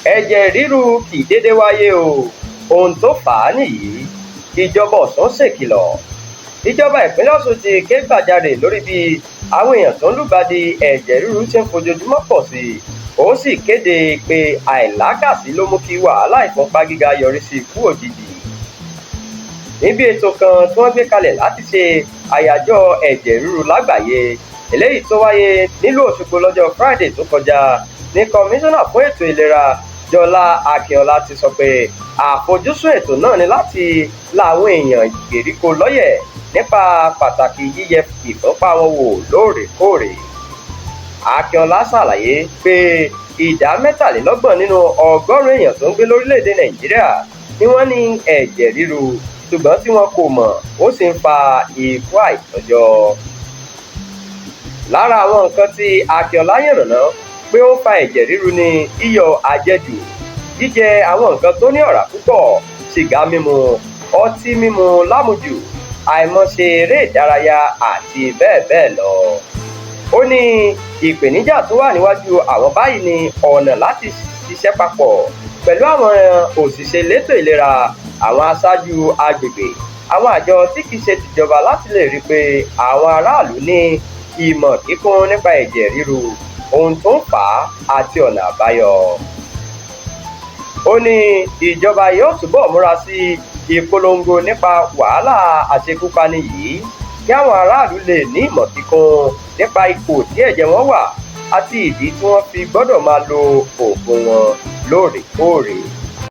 ẹ̀jẹ̀ ríru kì í dédé wáyé o, ohun tó fà á nìyí. Ìjọba Ọ̀ṣun ṣèkìlọ̀. Ìjọba ìpínlẹ̀ Ọ̀ṣun ti ké gbàjarè lórí bí àwọn èèyàn tó ń lùgbàdì ẹ̀jẹ̀ ríru ṣe ń fojoojúmọ́ pọ̀ sí i. Ó sì kéde pé àìlákàsí ló mú kí wàhálà ìfúnpá gíga yọrí sí ikú òjijì. Níbi ètò kan tí wọ́n gbé kalẹ̀ láti ṣe àyájọ́ ẹ̀jẹ̀ ríru lágbàáyé eléyìí tó wáyé nílùú Òṣogbo lọ́jọ́ Friday tó kọjá ní kọmíṣánná fún ètò ìlera Jọlá Akínọlá ti sọ pé àfojúsùn ètò náà ni láti la àwọn èèyàn ìgbèríko lọ́yẹ̀ nípa pàtàkì yíyẹ ìfúnpá wọn wò lóòrèkóòrè. Akínọlá ṣàlàyé pé ìdá 23 nínú 100 èèyàn tó ń gbé lórílẹ̀‐èdè Nàìjíríà ni wọ́n ní ẹ̀jẹ̀ ríru, ṣùgbọ́n tí wọn kò mọ̀, ó sì ń fa ikú àìtọ́jọ́. Lára àwọn nǹkan tí Akínọlá yànnàná pé ó fa ẹ̀jẹ̀ ríru ni iyọ̀ àjẹjù, jíjẹ àwọn nǹkan tó ní ọ̀rá púpọ̀, sìgá mímu, ọtí mímu lámujù, àìmọ̀ṣe eré ìdárayá àti bẹ́ẹ̀ bẹ́ẹ̀ lọ. Ó ní ìpèníjà tó wà níwájú àwọn báyìí ni ọ̀nà láti ṣiṣẹ́ papọ̀ pẹ̀lú àwọn òṣìṣẹ́ elétò ìlera, àwọn aṣáájú agbègbè, àwọn àjọ tí kìí ṣe tìjọba láti lè rí i pé àwọn aráàlú ní ìmọ̀ kíkún nípa ẹ̀jẹ̀ ríru, ohun tó ń fà á àti ọ̀nà àbáyọ. Ó ní ìjọba yóò túbọ̀ múra sí ìpolongo nípa wàhálà àṣekúpani yìí kí àwọn aráàlú lè ní ìmọ̀ kíkún nípa ipò tí ẹ̀jẹ̀ wọn wà àti ìdí tí wọ́n fi gbọ́dọ̀ máa lo oògùn wọn lóòrèkóòrè.